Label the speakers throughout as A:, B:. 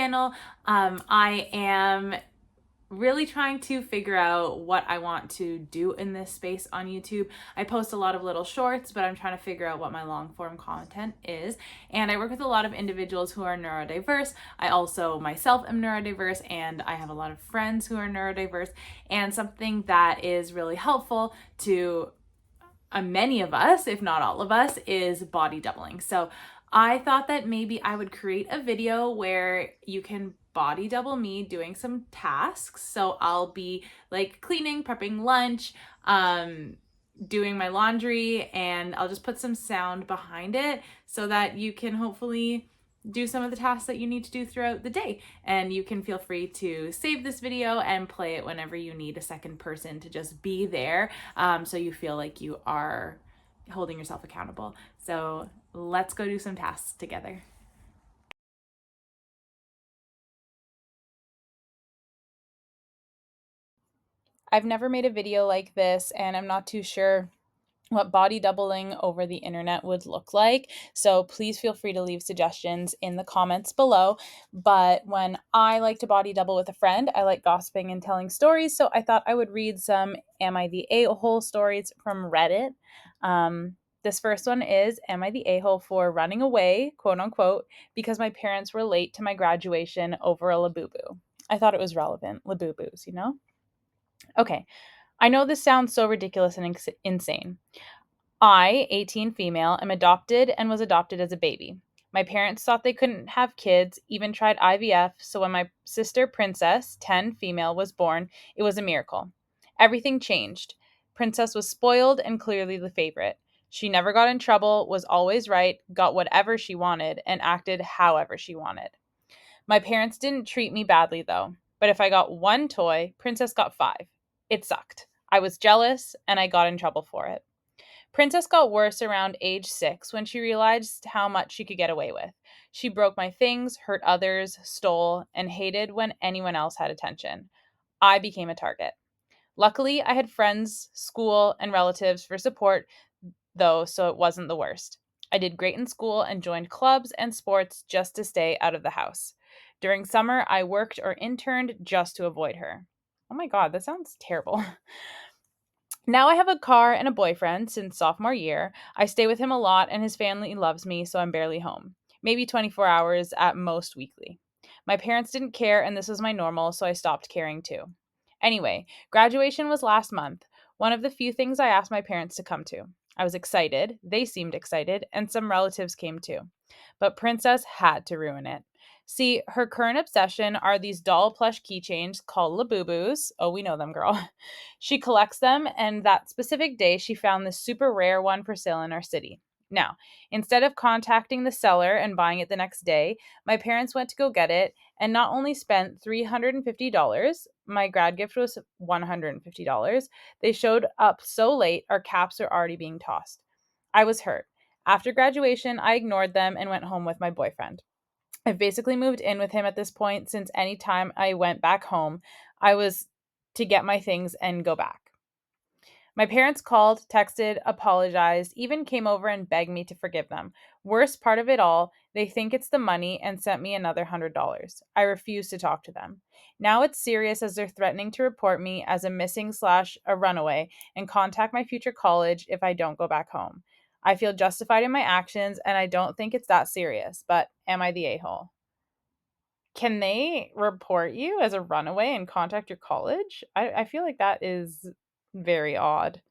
A: channel. I am really trying to figure out what I want to do in this space on YouTube. I post a lot of little shorts, but I'm trying to figure out what my long form content is. And I work with a lot of individuals who are neurodiverse. I also myself am neurodiverse, and I have a lot of friends who are neurodiverse. And something that is really helpful to many of us, if not all of us, is body doubling. So I thought that maybe I would create a video where you can body double me doing some tasks. So I'll be like cleaning, prepping lunch, doing my laundry, and I'll just put some sound behind it so that you can hopefully do some of the tasks that you need to do throughout the day. And you can feel free to save this video and play it whenever you need a second person to just be there, so you feel like you are holding yourself accountable. So let's go do some tasks together. I've never made a video like this, and I'm not too sure what body doubling over the internet would look like. So please feel free to leave suggestions in the comments below. But when I like to body double with a friend, I like gossiping and telling stories. So I thought I would read some Am I the Ahole stories from Reddit. This first one is, Am I the a-hole for running away, quote unquote, because my parents were late to my graduation over a labubu? I thought it was relevant. Labubus, you know? Okay. I know this sounds so ridiculous and insane. I, 18 female, am adopted and was adopted as a baby. My parents thought they couldn't have kids, even tried IVF, so when my sister Princess, 10 female, was born, it was a miracle. Everything changed. Princess was spoiled and clearly the favorite. She never got in trouble, was always right, got whatever she wanted, and acted however she wanted. My parents didn't treat me badly though, but if I got one toy, Princess got five. It sucked. I was jealous and I got in trouble for it. Princess got worse around age 6 when she realized how much she could get away with. She broke my things, hurt others, stole, and hated when anyone else had attention. I became a target. Luckily, I had friends, school, and relatives for support, though, so it wasn't the worst. I did great in school and joined clubs and sports just to stay out of the house. During summer, I worked or interned just to avoid her. Oh my god, that sounds terrible. Now I have a car and a boyfriend since sophomore year. I stay with him a lot and his family loves me, so I'm barely home. Maybe 24 hours at most weekly. My parents didn't care and this was my normal, so I stopped caring too. Anyway, graduation was last month. One of the few things I asked my parents to come to. I was excited, they seemed excited, and some relatives came too. But Princess had to ruin it. See, her current obsession are these doll plush keychains called Labubus. Oh, we know them, girl. She collects them, and that specific day, she found this super rare one for sale in our city. Now, instead of contacting the seller and buying it the next day, my parents went to go get it and not only spent $350, my grad gift was $150, they showed up so late our caps were already being tossed. I was hurt. After graduation, I ignored them and went home with my boyfriend. I've basically moved in with him at this point since any time I went back home, I was to get my things and go back. My parents called, texted, apologized, even came over and begged me to forgive them. Worst part of it all, they think it's the money and sent me another $100. I refuse to talk to them. Now it's serious as they're threatening to report me as a missing slash a runaway and contact my future college if I don't go back home. I feel justified in my actions and I don't think it's that serious, but am I the a-hole? Can they report you as a runaway and contact your college? I feel like that is very odd.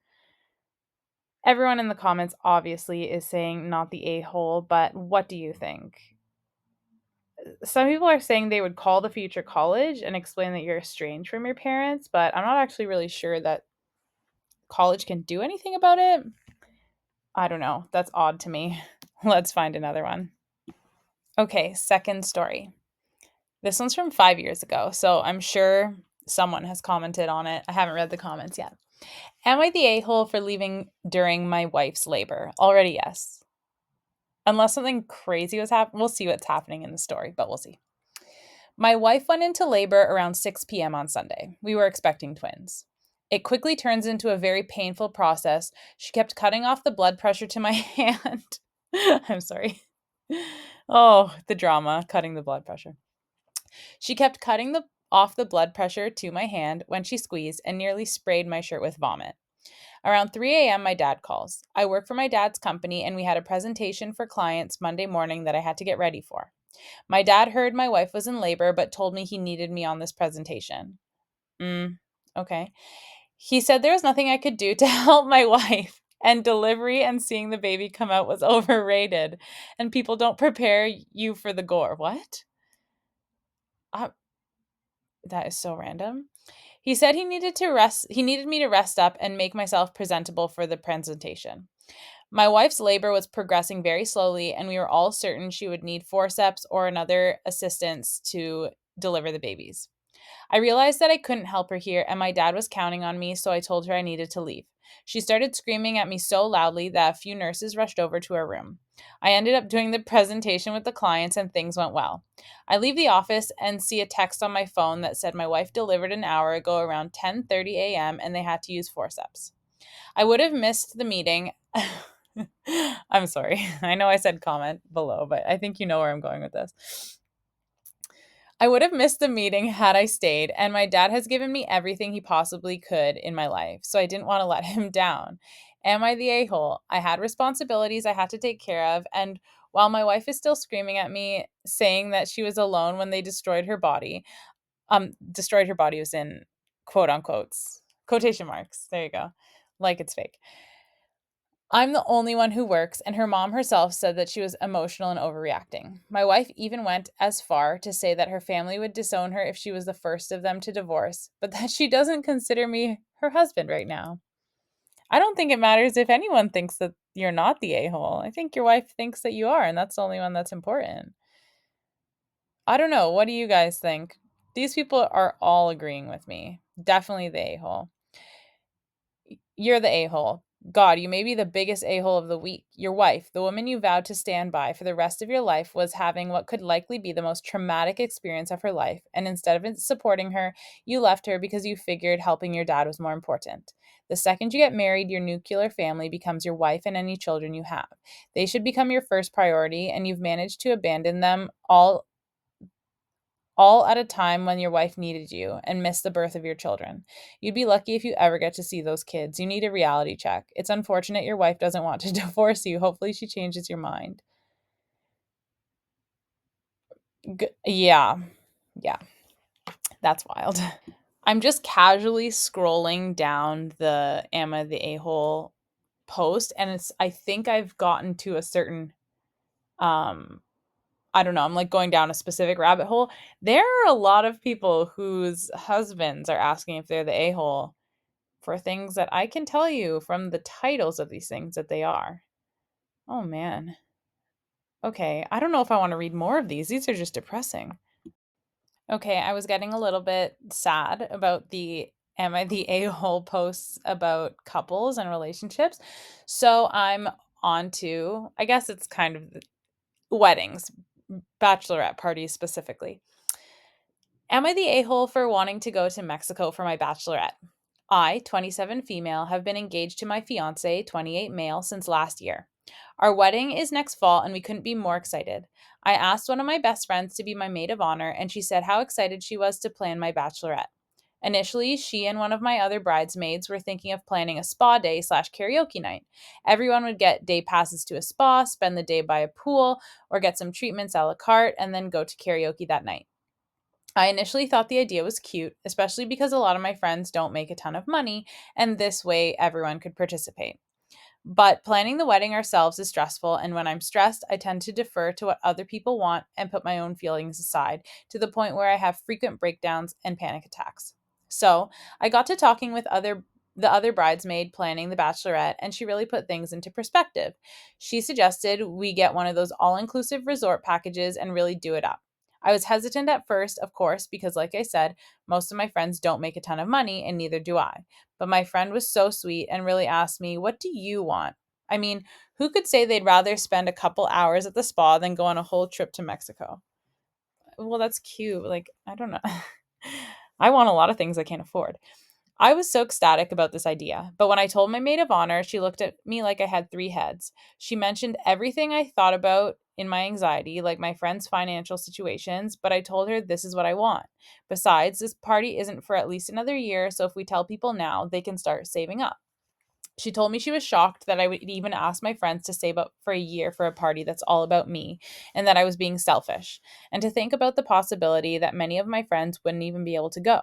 A: Everyone in the comments obviously is saying not the a-hole, but what do you think? Some people are saying they would call the future college and explain that you're estranged from your parents, but I'm not actually really sure that college can do anything about it. I don't know. That's odd to me. Let's find another one. Okay, second story. This one's from 5 years ago, so I'm sure someone has commented on it. I haven't read the comments yet. Am I the a-hole for leaving during my wife's labor? Already, yes. Unless something crazy was happening. We'll see what's happening in the story, but we'll see. My wife went into labor around 6 p.m. on Sunday. We were expecting twins. It quickly turns into a very painful process. She kept cutting off the blood pressure to my hand. I'm sorry. Oh, the drama, cutting the blood pressure. She kept cutting off the blood pressure to my hand when she squeezed and nearly sprayed my shirt with vomit. Around 3 a.m., my dad calls. I work for my dad's company, and we had a presentation for clients Monday morning that I had to get ready for. My dad heard my wife was in labor, but told me he needed me on this presentation. Okay. He said there was nothing I could do to help my wife, and delivery and seeing the baby come out was overrated, and people don't prepare you for the gore. What? Uh, that is so random. He said he needed me to rest up and make myself presentable for the presentation. My wife's labor was progressing very slowly, and we were all certain she would need forceps or another assistance to deliver the babies. I realized that I couldn't help her here, and my dad was counting on me, so I told her I needed to leave. She started screaming at me so loudly that a few nurses rushed over to her room. I ended up doing the presentation with the clients, and things went well. I leave the office and see a text on my phone that said my wife delivered an hour ago around 10:30 a.m. and they had to use forceps. I would have missed the meeting. I'm sorry. I know I said comment below, but I think you know where I'm going with this. I would have missed the meeting had I stayed, and my dad has given me everything he possibly could in my life, so I didn't want to let him down. Am I the a-hole? I had responsibilities I had to take care of, and while my wife is still screaming at me, saying that she was alone when they destroyed her body was in quote unquotes, quotation marks. There you go. Like it's fake. I'm the only one who works, and her mom herself said that she was emotional and overreacting. My wife even went as far to say that her family would disown her if she was the first of them to divorce, but that she doesn't consider me her husband right now. I don't think it matters if anyone thinks that you're not the a hole. I think your wife thinks that you are, and that's the only one that's important. I don't know. What do you guys think? These people are all agreeing with me. Definitely the a hole. You're the a hole. God, you may be the biggest a hole of the week. Your wife, the woman you vowed to stand by for the rest of your life, was having what could likely be the most traumatic experience of her life. And instead of supporting her, you left her because you figured helping your dad was more important. The second you get married, your nuclear family becomes your wife and any children you have. They should become your first priority, and you've managed to abandon them all at a time when your wife needed you and missed the birth of your children. You'd be lucky if you ever get to see those kids. You need a reality check. It's unfortunate your wife doesn't want to divorce you. Hopefully, she changes your mind. Yeah. Yeah. That's wild. I'm just casually scrolling down the Am I the A-hole post, and I think I've gotten to a certain um I don't know, I'm like going down a specific rabbit hole. There are a lot of people whose husbands are asking if they're the a-hole for things that I can tell you from the titles of these things that they are. Oh man. Okay, I don't know if I want to read more of these. These are just depressing. Okay, I was getting a little bit sad about the Am I the a-hole posts about couples and relationships. So I'm on to, I guess it's kind of weddings, bachelorette parties specifically. Am I the a-hole for wanting to go to Mexico for my bachelorette? I, 27 female, have been engaged to my fiance, 28 male, since last year. Our wedding is next fall and we couldn't be more excited. I asked one of my best friends to be my maid of honor and she said how excited she was to plan my bachelorette. Initially, she and one of my other bridesmaids were thinking of planning a spa day slash karaoke night. Everyone would get day passes to a spa, spend the day by a pool, or get some treatments a la carte, and then go to karaoke that night. I initially thought the idea was cute, especially because a lot of my friends don't make a ton of money, and this way everyone could participate. But planning the wedding ourselves is stressful, and when I'm stressed, I tend to defer to what other people want and put my own feelings aside to the point where I have frequent breakdowns and panic attacks. So, I got to talking with the other bridesmaid planning the bachelorette, and she really put things into perspective. She suggested we get one of those all-inclusive resort packages and really do it up. I was hesitant at first, of course, because like I said, most of my friends don't make a ton of money and neither do I. But my friend was so sweet and really asked me, "What do you want?" I mean, who could say they'd rather spend a couple hours at the spa than go on a whole trip to Mexico? Well, that's cute. Like, I don't know. I want a lot of things I can't afford. I was so ecstatic about this idea, but when I told my maid of honor, she looked at me like I had three heads. She mentioned everything I thought about in my anxiety, like my friends' financial situations, but I told her this is what I want. Besides, this party isn't for at least another year, so if we tell people now, they can start saving up. She told me she was shocked that I would even ask my friends to save up for a year for a party that's all about me and that I was being selfish, and to think about the possibility that many of my friends wouldn't even be able to go.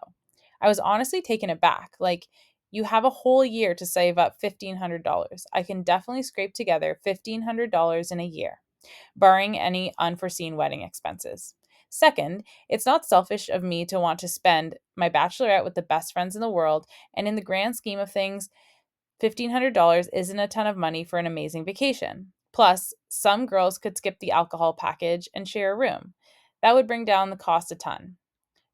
A: I was honestly taken aback. Like, you have a whole year to save up $1,500. I can definitely scrape together $1,500 in a year, barring any unforeseen wedding expenses. Second, it's not selfish of me to want to spend my bachelorette with the best friends in the world, and in the grand scheme of things, $1,500 isn't a ton of money for an amazing vacation. Plus, some girls could skip the alcohol package and share a room. That would bring down the cost a ton.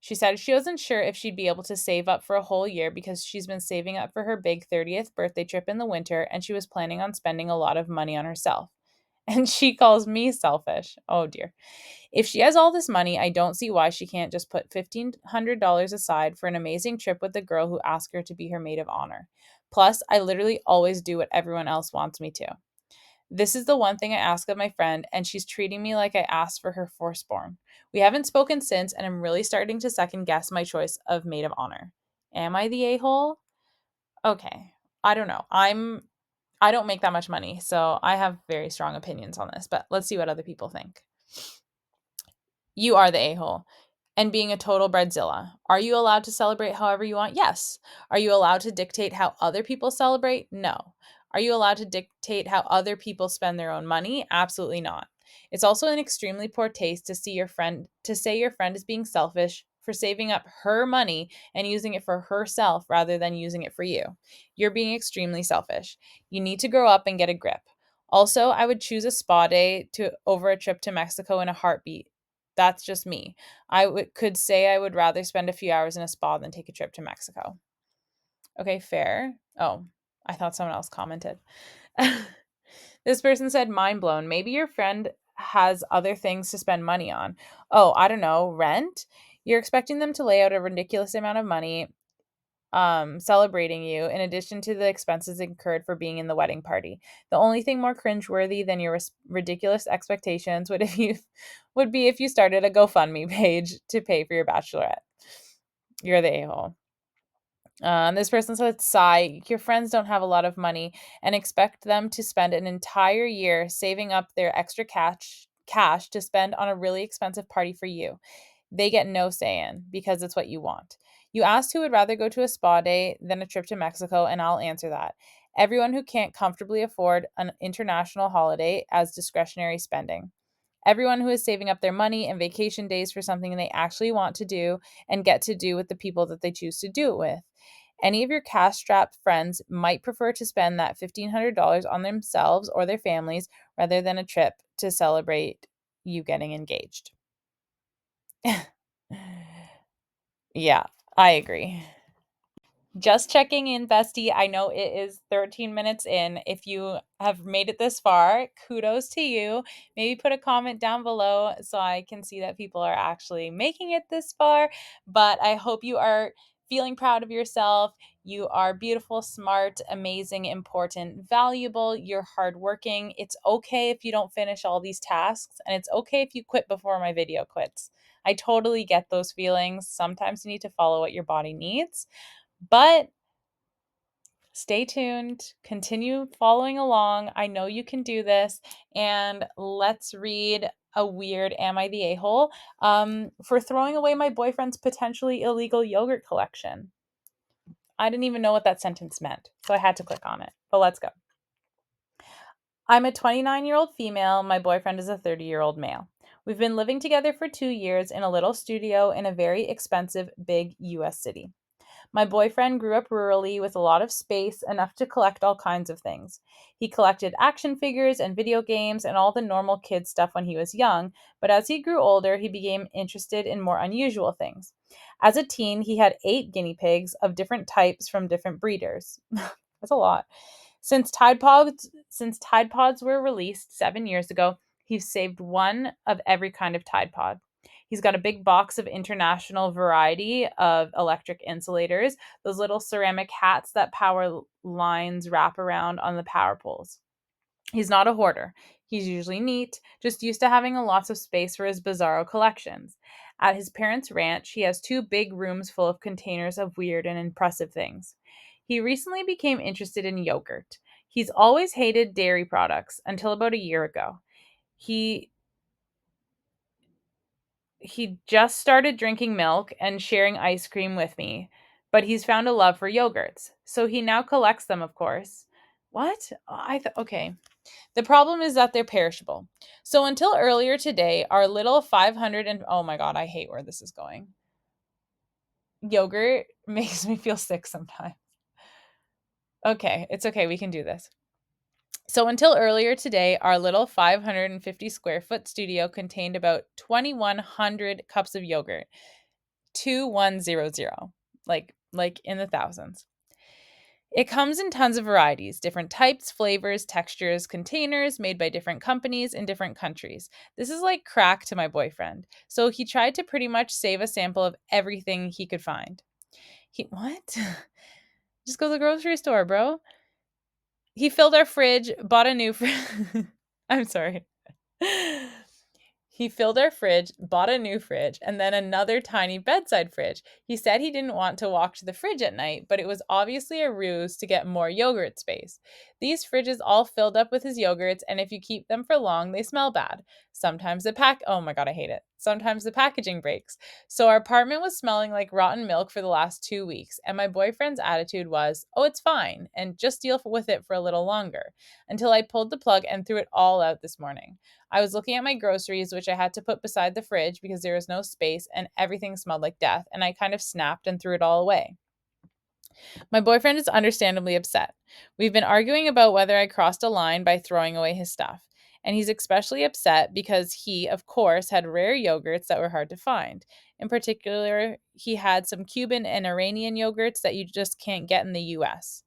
A: She said she wasn't sure if she'd be able to save up for a whole year because she's been saving up for her big 30th birthday trip in the winter and she was planning on spending a lot of money on herself. And she calls me selfish. Oh dear. If she has all this money, I don't see why she can't just put $1,500 aside for an amazing trip with the girl who asked her to be her maid of honor. Plus, I literally always do what everyone else wants me to. This is the one thing I ask of my friend, and she's treating me like I asked for her firstborn. We haven't spoken since, and I'm really starting to second guess my choice of maid of honor. Am I the a-hole? Okay. I don't know. I don't make that much money, so I have very strong opinions on this, but let's see what other people think. You are the a-hole. And being a total breadzilla. Are you allowed to celebrate however you want? Yes. Are you allowed to dictate how other people celebrate? No. Are you allowed to dictate how other people spend their own money? Absolutely not. It's also an extremely poor taste to say your friend is being selfish for saving up her money and using it for herself rather than using it for you. You're being extremely selfish. You need to grow up and get a grip. Also, I would choose a spa day to over a trip to Mexico in a heartbeat. That's just me. Could say I would rather spend a few hours in a spa than take a trip to Mexico. Okay, fair. Oh, I thought someone else commented. This person said, mind blown. Maybe your friend has other things to spend money on. Oh, I don't know, rent? You're expecting them to lay out a ridiculous amount of money celebrating you in addition to the expenses incurred for being in the wedding party. The only thing more cringeworthy than your ridiculous expectations would be if you started a GoFundMe page to pay for your bachelorette. You're the a-hole. This person said, sigh, your friends don't have a lot of money and expect them to spend an entire year saving up their extra cash to spend on a really expensive party for you. They get no say in because it's what you want. You asked who would rather go to a spa day than a trip to Mexico, and I'll answer that. Everyone who can't comfortably afford an international holiday as discretionary spending. Everyone who is saving up their money and vacation days for something they actually want to do and get to do with the people that they choose to do it with. Any of your cash strapped friends might prefer to spend that $1,500 on themselves or their families rather than a trip to celebrate you getting engaged. Yeah, I agree. Just checking in, bestie. I know it is 13 minutes in. If you have made it this far, kudos to you. Maybe put a comment down below so I can see that people are actually making it this far. But I hope you are feeling proud of yourself. You are beautiful, smart, amazing, important, valuable. You're hardworking. It's okay if you don't finish all these tasks, and it's okay if you quit before my video quits. I totally get those feelings. Sometimes you need to follow what your body needs. But stay tuned, continue following along. I know you can do this. And let's read a weird Am I the A-hole for throwing away my boyfriend's potentially illegal yogurt collection. I didn't even know what that sentence meant, so I had to click on it. But let's go. I'm a 29-year-old female. My boyfriend is a 30-year-old male. We've been living together for 2 years in a little studio in a very expensive, big US city. My boyfriend grew up rurally with a lot of space, enough to collect all kinds of things. He collected action figures and video games and all the normal kid stuff when he was young, but as he grew older, he became interested in more unusual things. As a teen, he had 8 guinea pigs of different types from different breeders. That's a lot. Since Tide Pods were released 7 years ago, he's saved one of every kind of Tide Pod. He's got a big box of international variety of electric insulators, those little ceramic hats that power lines wrap around on the power poles. He's not a hoarder. He's usually neat, just used to having lots of space for his bizarro collections. At his parents' ranch, he has two big rooms full of containers of weird and impressive things. He recently became interested in yogurt. He's always hated dairy products until about a year ago. He he just started drinking milk and sharing ice cream with me, but he's found a love for yogurts. So he now collects them, of course. What? Okay. The problem is that they're perishable. So until earlier today, our little 500 and oh my god, I hate where this is going. Yogurt makes me feel sick sometimes. Okay, it's okay. We can do this. So until earlier today, our little 550 square foot studio contained about 2,100 cups of yogurt. 2100, like in the thousands. It comes in tons of varieties, different types, flavors, textures, containers made by different companies in different countries. This is like crack to my boyfriend. So he tried to pretty much save a sample of everything he could find. What? Just go to the grocery store, bro. He filled our fridge, bought a new fridge. I'm sorry. He filled our fridge, bought a new fridge, and then another tiny bedside fridge. He said he didn't want to walk to the fridge at night, but it was obviously a ruse to get more yogurt space. These fridges all filled up with his yogurts, and if you keep them for long, they smell bad. Sometimes oh my god, I hate it. Sometimes the packaging breaks. So our apartment was smelling like rotten milk for the last 2 weeks, and my boyfriend's attitude was, "Oh, it's fine, and just deal with it for a little longer," until I pulled the plug and threw it all out this morning. I was looking at my groceries, which I had to put beside the fridge because there was no space and everything smelled like death, and I kind of snapped and threw it all away. My boyfriend is understandably upset. We've been arguing about whether I crossed a line by throwing away his stuff, and he's especially upset because he, of course, had rare yogurts that were hard to find. In particular, he had some Cuban and Iranian yogurts that you just can't get in the US.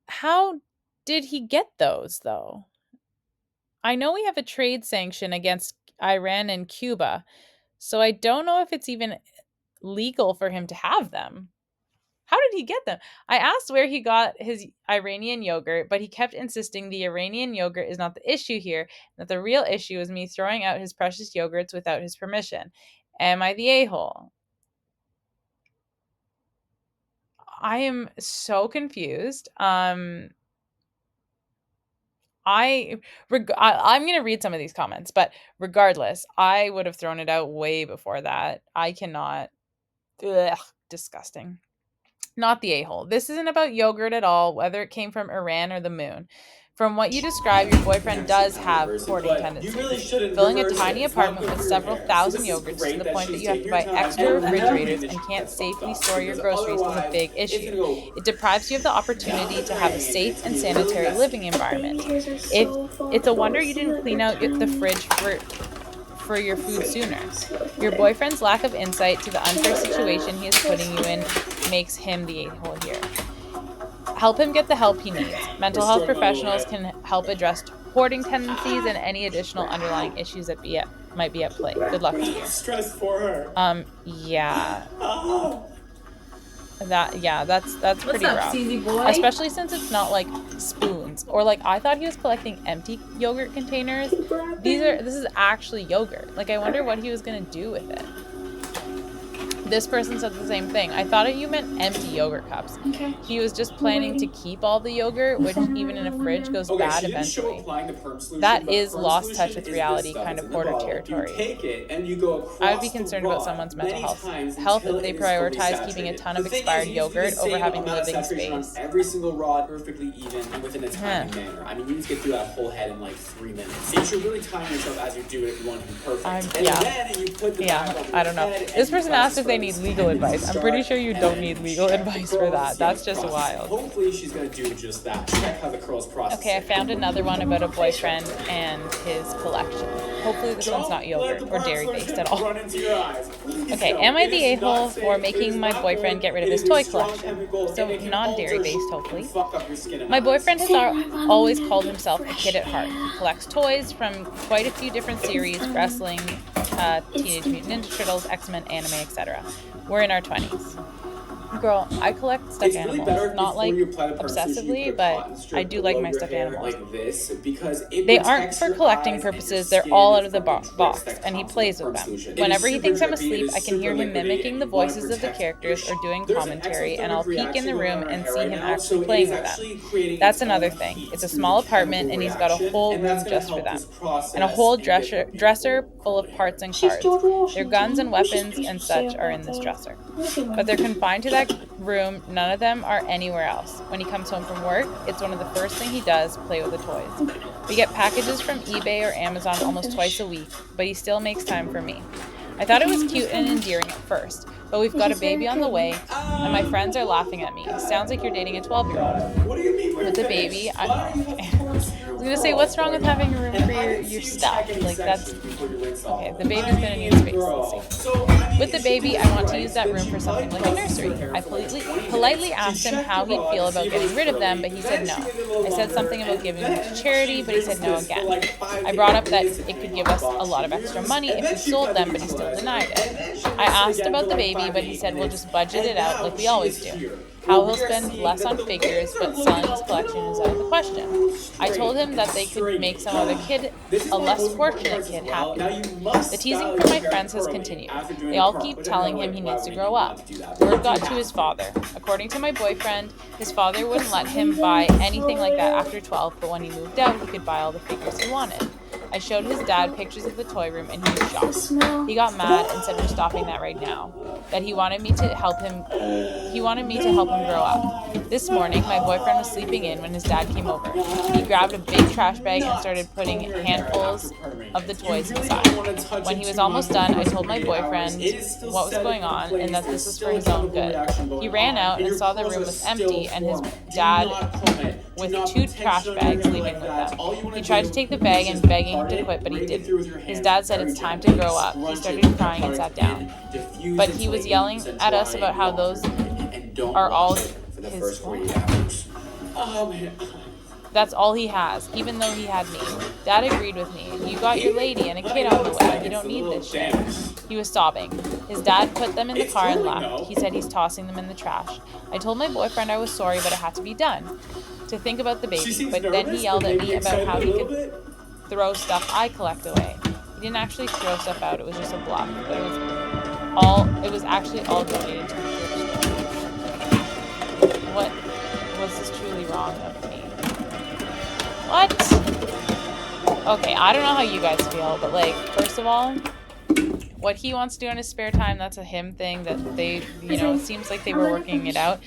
A: How did he get those, though? I know we have a trade sanction against Iran and Cuba, so I don't know if it's even legal for him to have them. How did he get them? I asked where he got his Iranian yogurt, but he kept insisting the Iranian yogurt is not the issue here, that the real issue is me throwing out his precious yogurts without his permission. Am I the a-hole? I am so confused. I'm going to read some of these comments, but regardless, I would have thrown it out way before that. I cannot. Ugh, disgusting. Not the a-hole. This isn't about yogurt at all, whether it came from Iran or the moon. From what you describe, your boyfriend does have hoarding tendencies. Filling a tiny apartment with several thousand yogurts to the point that you have to buy extra refrigerators and can't safely store your groceries is a big issue. It deprives you of the opportunity to have a safe and sanitary living environment. If it's a wonder you didn't clean out the fridge for your food sooner. Your boyfriend's lack of insight to the unfair situation he is putting you in makes him the a-hole here. Help him get the help he needs. Mental health professionals can help address hoarding tendencies and any additional underlying issues that might be at play. Good luck to you.
B: Stress for her.
A: Yeah. That's pretty rough.
C: Cheesy boy?
A: Especially since it's not like spoons or like I thought he was collecting empty yogurt containers. This is actually yogurt. Like I wonder what he was gonna do with it. This person said the same thing. I thought you meant empty yogurt cups.
C: Okay.
A: He was just planning to keep all the yogurt, which even in a fridge goes bad eventually. That is lost touch with reality, kind of hoarder territory. I would be concerned about someone's mental health if they prioritize keeping a ton of expired yogurt over having living space.
B: Every single rod perfectly even and within a timely manner. I mean, you just get through that whole head in like 3 minutes. So you should really time yourself as you do it if you want to be perfect.
A: I don't know. This person asked if they need legal advice. I'm pretty sure you don't need legal advice for that. That's just wild.
B: Hopefully she's going to do just that. Check how the curls process.
A: Okay, I found another one about a boyfriend and his collection. Hopefully this one's not yogurt or dairy-based at all. Okay, am I the a-hole for making my boyfriend get rid of his toy collection? So not dairy-based, hopefully. My boyfriend has always called himself a kid at heart. He collects toys from quite a few different series, wrestling, Teenage Mutant Ninja Turtles, X-Men, anime, etc. We're in our 20s. Girl, I collect stuffed
B: It's really better
A: animals. Not
B: before
A: like
B: you apply the primer solution, you
A: obsessively,
B: put a
A: but
B: cotton
A: I
B: strip
A: do like
B: below
A: my
B: your
A: stuffed
B: hair
A: animals.
B: like this because it
A: They aren't
B: protects
A: for
B: your
A: collecting
B: eyes and your
A: purposes. They're all
B: skin
A: out of the
B: from the tricks
A: box,
B: that
A: and he
B: comes from the
A: plays with
B: perm
A: them.
B: solution. It is
A: Whenever he
B: super
A: thinks I'm
B: drippy, it
A: asleep,
B: is
A: I can
B: super
A: hear him
B: liquidy,
A: mimicking
B: and
A: the
B: you want to
A: voices of the
B: protect your
A: characters or doing
B: There's an excellent
A: commentary, and I'll
B: thermic
A: peek in
B: reaction
A: the
B: going on
A: room
B: in our
A: and
B: hair
A: see
B: right
A: him
B: now,
A: actually
B: so it
A: playing
B: is
A: with them.
B: actually creating
A: That's
B: its
A: another
B: own
A: thing.
B: heat
A: It's a
B: through
A: small
B: the
A: apartment,
B: chemical
A: and he's got a
B: reaction,
A: whole
B: and that's
A: room
B: going to
A: just for
B: help this
A: them, and a
B: process
A: whole
B: and get their
A: dresser
B: beautiful
A: full
B: curly
A: of
B: hair.
A: parts and
C: She's
A: cards.
C: still at
A: Their guns and
C: Washington. It's just
A: weapons and
C: patience day
A: such are
C: over
A: in this
C: there.
A: dresser.
C: Look at
A: But they're
C: him.
A: confined to that room. None of them are anywhere else. When he comes home from work, it's one of the first things he does, play with the toys. We get packages from eBay or Amazon almost twice a week, but he still makes time for me. I thought it was cute and endearing at first, but we've got a baby on the way, and my friends are laughing at me. Sounds like you're dating a 12-year-old.
B: What do you mean we're
A: With the baby,
B: finished? Why don't you have
A: okay.
B: parts in
A: I
B: your
A: was gonna say,
B: world
A: what's wrong with
B: going on?
A: having a room
B: And
A: for
B: I
A: your,
B: didn't
A: your
B: see you
A: stuff?
B: check any
A: Like, that's
B: sections before you rinse
A: okay.
B: off.
A: The baby's gonna need space. We'll see.
B: So, I mean,
A: With the
B: if she
A: baby,
B: did
A: I want to
B: right,
A: use that
B: then
A: room
B: she
A: for something
B: might
A: like a
B: process her
A: nursery.
B: hair
A: I
B: for like 20
A: politely
B: minutes.
A: asked
B: She
A: him
B: checked
A: how
B: the
A: he'd
B: rod
A: feel
B: to see
A: about
B: if it was
A: getting rid of them,
B: curly.
A: but he said
B: Then
A: no.
B: she waited a little
A: I said
B: longer,
A: something about
B: and
A: giving them to
B: then
A: charity,
B: she
A: but he said
B: rinsed
A: no
B: this for
A: again.
B: like 5
A: I
B: to
A: brought
B: 8
A: up that
B: minutes
A: it
B: depending
A: could
B: on
A: give
B: the
A: us a
B: box
A: lot
B: you
A: of extra
B: use.
A: money
B: And
A: if
B: then
A: we
B: she
A: sold
B: applied the
A: them, but he still
B: neutralizer.
A: denied it.
B: And then she
A: I
B: rinsed it
A: asked
B: again
A: about
B: for
A: the
B: like
A: baby,
B: 5 to
A: but he
B: 8
A: said we'll
B: minutes.
A: just budget
B: And
A: it out
B: now
A: like we
B: she
A: always
B: is
A: do.
B: here.
A: How
B: Where
A: he'll
B: we are
A: spend
B: seeing
A: less
B: that
A: on
B: the
A: figures
B: wings are
A: but
B: looking
A: selling his
B: a
A: collection is out of the question.
B: little
A: I told him
B: straight
A: that
B: and
A: they could make
B: stringy.
A: some other kid,
B: This is
A: a
B: one of the
A: less
B: most important
A: fortunate
B: parts as
A: kid,
B: well. Now
A: happy.
B: you must
A: The teasing
B: style
A: from
B: your
A: my
B: hair
A: friends has
B: curly
A: continued.
B: after doing
A: They
B: the
A: all
B: perm,
A: keep
B: which I
A: telling
B: know,
A: him
B: like,
A: he
B: why
A: needs
B: would
A: to
B: we
A: grow
B: even
A: up.
B: want to do that? But
A: Word
B: you
A: got to
B: have
A: his
B: to.
A: father. According to my boyfriend, his father wouldn't let him buy anything like that after 12, but when he moved out, he could buy all the figures he wanted. I showed his dad pictures of the toy room and he was
C: The
A: shocked.
C: smell.
A: He got mad and said we're stopping that right now. That he wanted me to help him grow up. This morning, my boyfriend was sleeping in when his dad came over. He grabbed a big trash bag and started putting handfuls of the toys inside. When he was almost done, I told my boyfriend what was going on and that this was for his own good. He ran out and saw the room was empty and his dad with 2 trash bags leaving with them. He tried to take the bag and begging him to quit, but he didn't. His dad said it's time to grow up. He started crying and sat down. But he was yelling at us about how those are all his.
B: Oh man.
A: That's all he has, even though he had me. Dad agreed with me. You got your lady and a kid on the way. You don't need this shit. He was sobbing. His dad put them in the car and left. He said he's tossing them in the trash. I told my boyfriend I was sorry, but it had to be done. To think about the baby. But then he yelled at me about how he could throw stuff I collect away. He didn't actually throw stuff out. It was just a bluff. But it was actually all donated to the thrift store. What was this truly wrong of me? What? Okay, I don't know how you guys feel, but like, first of all, what he wants to do in his spare time, that's a him thing that they, it seems like they were working it out.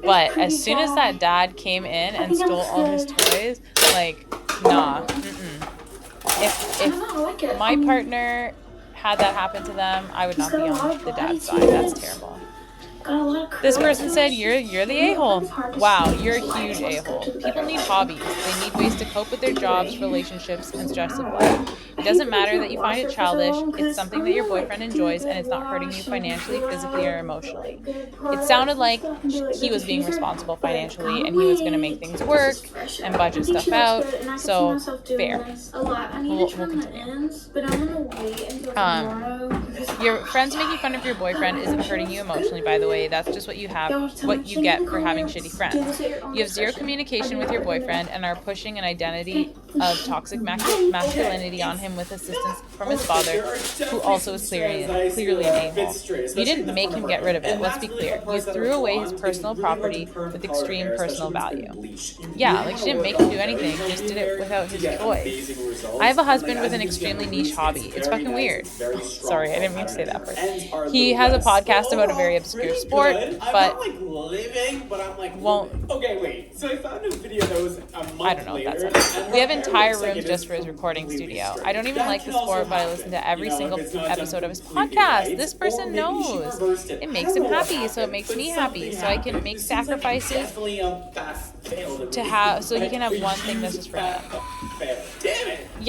A: But as soon as that dad came in and stole all his toys, like, nah. If my partner had that happen to them, I would not be on the dad's side. That's terrible. This person said, you're the a-hole. Wow, you're a huge a-hole. People need hobbies. They need ways to cope with their jobs, relationships, and stress of life. It doesn't matter that you find it childish. It's something that your boyfriend enjoys, and it's not hurting you financially, physically, or emotionally. It sounded like he was being responsible financially, and he was going to make things work and budget stuff out. So, fair. We'll continue. Your friends making fun of your boyfriend isn't hurting you emotionally, by the way. That's just what you get for having shitty friends. You have zero communication with your boyfriend and are pushing an identity of toxic masculinity on him with assistance from his father, who also is clearly an a-hole. You didn't make him get rid of it, let's be clear. You threw away his personal property with extreme personal value. Yeah, like she didn't make him do anything, she just did it without his choice. I have a husband with an extremely niche hobby. It's fucking weird. Sorry, I didn't mean to say that first. He has a podcast about a very obscure sport, but won't.
B: Okay, wait. So I found a video that was a month
A: I don't know what that's about. We have entire rooms just for his recording studio. I don't even like the sport, but I listen to every single episode of his podcast. This person knows. It makes him happy, so it makes me happy. So I can make sacrifices to have, so he can have one thing that's just for him.
B: Damn it.
A: Yeah.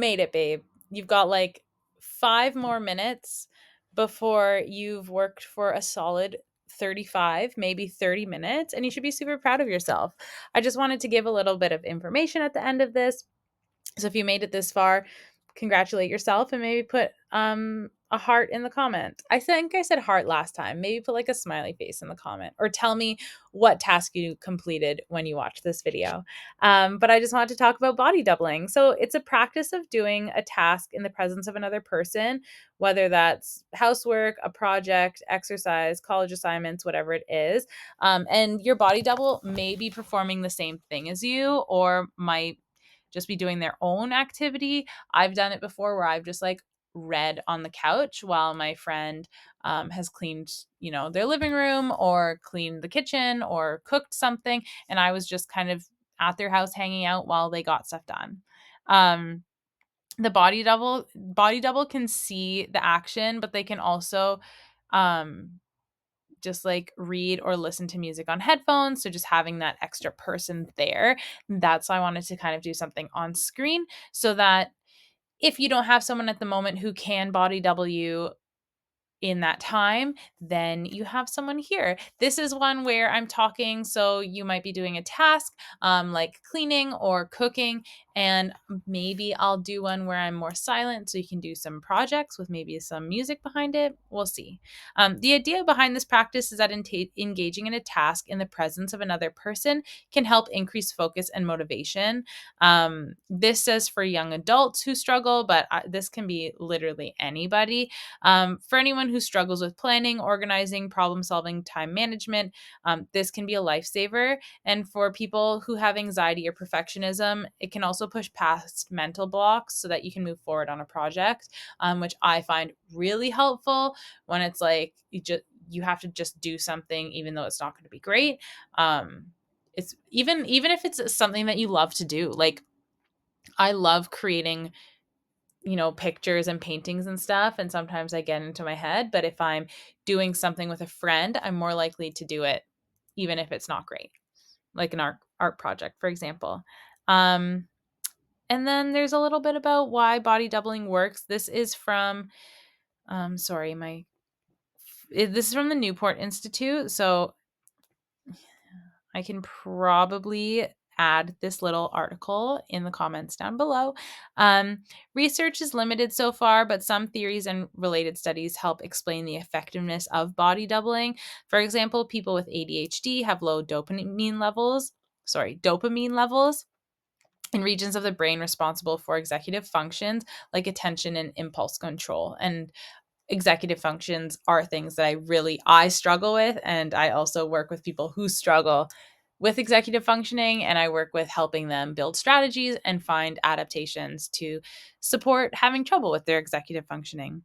A: made it, babe. You've got like 5 more minutes before you've worked for a solid 35, maybe 30 minutes, and you should be super proud of yourself. I just wanted to give a little bit of information at the end of this. So if you made it this far, congratulate yourself and maybe put a heart in the comment. I think I said heart last time. Maybe put like a smiley face in the comment, or tell me what task you completed when you watched this video. But I just wanted to talk about body doubling. So it's a practice of doing a task in the presence of another person, whether that's housework, a project, exercise, college assignments, whatever it is. And your body double may be performing the same thing as you, or might just be doing their own activity. I've done it before where I've just like read on the couch while my friend has cleaned, their living room or cleaned the kitchen or cooked something. And I was just kind of at their house hanging out while they got stuff done. The body double can see the action, but they can also um just like read or listen to music on headphones. So just having that extra person there. That's why I wanted to kind of do something on screen so that if you don't have someone at the moment who can body double you in that time, then you have someone here. This is one where I'm talking, so you might be doing a task like cleaning or cooking, and maybe I'll do one where I'm more silent so you can do some projects with maybe some music behind it. We'll see. The idea behind this practice is that engaging in a task in the presence of another person can help increase focus and motivation. This says for young adults who struggle, but this can be literally anybody. For anyone who struggles with planning, organizing, problem solving, time management, this can be a lifesaver. And for people who have anxiety or perfectionism, it can also push past mental blocks so that you can move forward on a project, which I find really helpful when it's like you have to just do something even though it's not going to be great. It's even if it's something that you love to do. Like I love creating pictures and paintings and stuff. And sometimes I get into my head, but if I'm doing something with a friend, I'm more likely to do it, even if it's not great, like an art project, for example. Um, and then there's a little bit about why body doubling works. This is from, sorry, this is from the Newport Institute. So I can probably add this little article in the comments down below. Research is limited so far, but some theories and related studies help explain the effectiveness of body doubling. For example, people with ADHD have low dopamine levels. Dopamine levels in regions of the brain responsible for executive functions like attention and impulse control. And executive functions are things that I struggle with, and I also work with people who struggle with executive functioning, and I work with helping them build strategies and find adaptations to support having trouble with their executive functioning.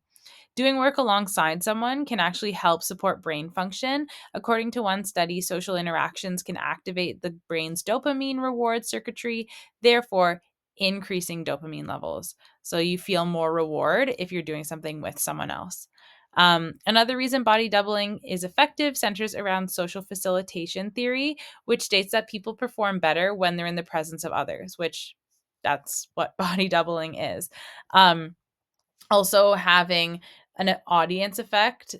A: Doing work alongside someone can actually help support brain function. According to one study, social interactions can activate the brain's dopamine reward circuitry, therefore increasing dopamine levels. So you feel more reward if you're doing something with someone else. Another reason body doubling is effective centers around social facilitation theory, which states that people perform better when they're in the presence of others, which that's what body doubling is. Also, having an audience effect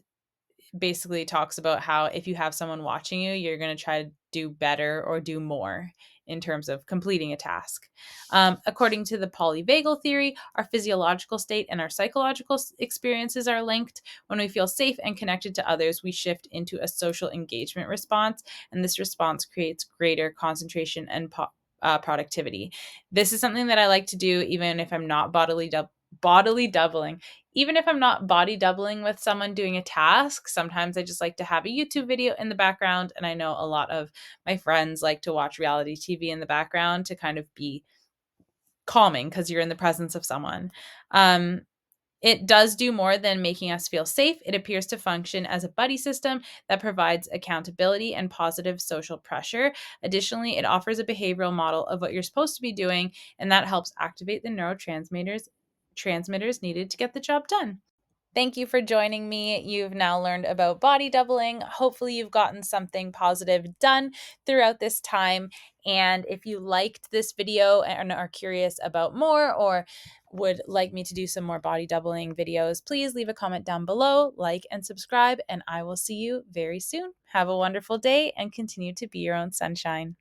A: basically talks about how if you have someone watching you, you're going to try to do better or do more in terms of completing a task. According to the polyvagal theory, our physiological state and our psychological experiences are linked. When we feel safe and connected to others, we shift into a social engagement response, and this response creates greater concentration and productivity. This is something that I like to do even if I'm not bodily doubling. Even if I'm not body doubling with someone doing a task, sometimes I just like to have a YouTube video in the background. And I know a lot of my friends like to watch reality TV in the background to kind of be calming because you're in the presence of someone. It does do more than making us feel safe. It appears to function as a buddy system that provides accountability and positive social pressure. Additionally, it offers a behavioral model of what you're supposed to be doing, and that helps activate the neurotransmitters needed to get the job done. Thank you for joining me. You've now learned about body doubling. Hopefully, you've gotten something positive done throughout this time. And if you liked this video and are curious about more, or would like me to do some more body doubling videos, please leave a comment down below, like and subscribe, and I will see you very soon. Have a wonderful day and continue to be your own sunshine.